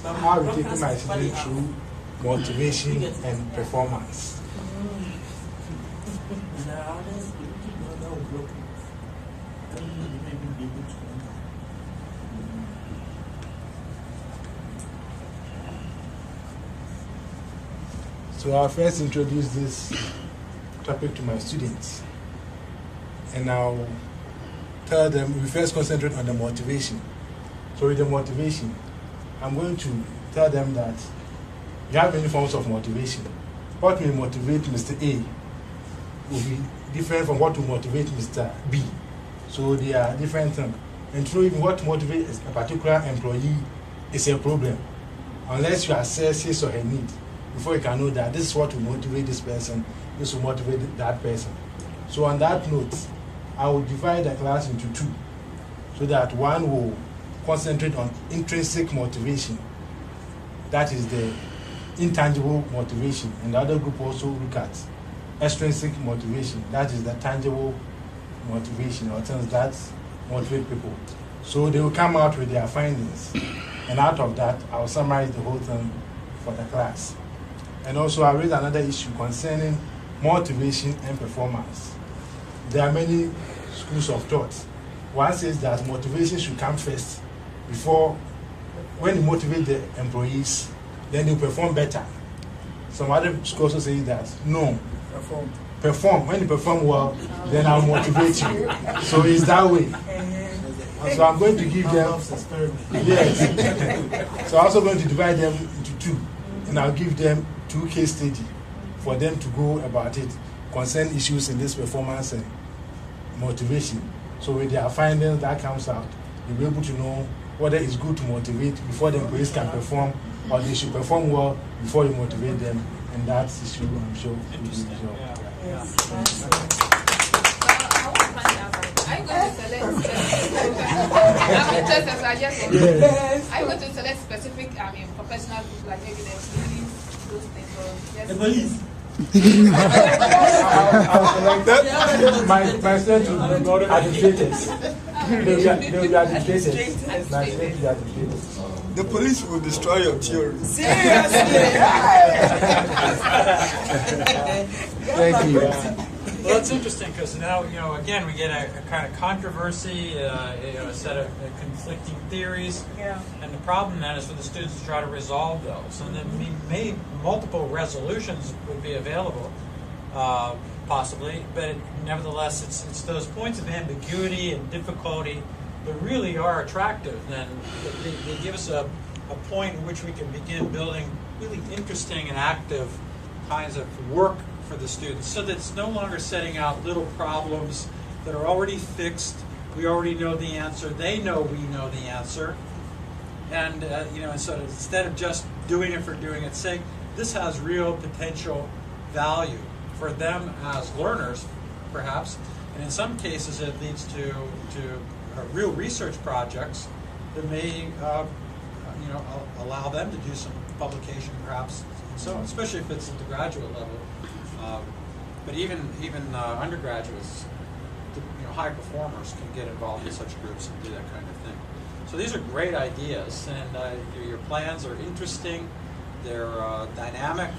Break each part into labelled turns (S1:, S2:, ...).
S1: how we take my students through motivation and performance. So I'll first introduce this topic to my students, and I'll tell them we first concentrate on the motivation. So with the motivation, I'm going to tell them that you have many forms of motivation. What may motivate Mr. A will be different from what will motivate Mr. B. So they are different things. And through even what motivates a particular employee is a problem, unless you assess his or her need before you can know that this is what will motivate this person, this will motivate that person. So on that note, I will divide the class into two, so that one will concentrate on intrinsic motivation, that is the intangible motivation, and the other group also look at extrinsic motivation, that is the tangible motivation, or things that motivate people. So they will come out with their findings, and out of that, I will summarize the whole thing for the class. And also I'll raise another issue concerning motivation and performance. There are many schools of thought. One says that motivation should come first before, when you motivate the employees, then they perform better. Some other schools also say that, no, perform. When you perform well, then I'll motivate you. So it's that way. And so I'm going to give them, yes. So I'm also going to divide them into two, and I'll give them 2 case studies for them to go about it, concern issues in this performance and motivation. So with their findings that comes out, you'll be able to know whether it's good to motivate before the employees can perform, or they should perform well before you motivate them, and that's issue I'm sure will be resolved.
S2: Are you going to select Are you going to select specific, professional groups like maybe the police, those things, or just the police?
S1: My students will be administrators. They will be administrators. My students will be administrators.
S3: The police will destroy your theory.
S2: Seriously?
S1: Thank you.
S4: Well, it's interesting because now, again, we get a kind of controversy, a set of conflicting theories.
S2: Yeah.
S4: And the problem then is for the students to try to resolve those. And then multiple resolutions would be available, possibly, but nevertheless, it's those points of ambiguity and difficulty that really are attractive. And they give us a point in which we can begin building really interesting and active kinds of work for the students, so that it's no longer setting out little problems that are already fixed. We already know the answer. They know we know the answer. And so instead of just doing it for doing its sake, this has real potential value for them as learners, perhaps. And in some cases, it leads to real research projects that may allow them to do some publication, perhaps, and so on, especially if it's at the graduate level. But even undergraduates, high performers can get involved in such groups and do that kind of thing. So these are great ideas, and your plans are interesting. They're dynamic,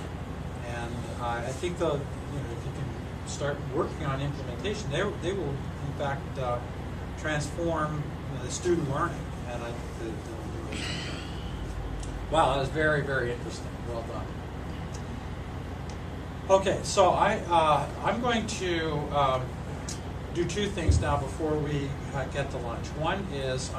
S4: and I think if you can start working on implementation, they will in fact transform the student learning. And I think wow, that was very, very interesting. Well done. Okay, so I'm going to do 2 things now before we get to lunch. One is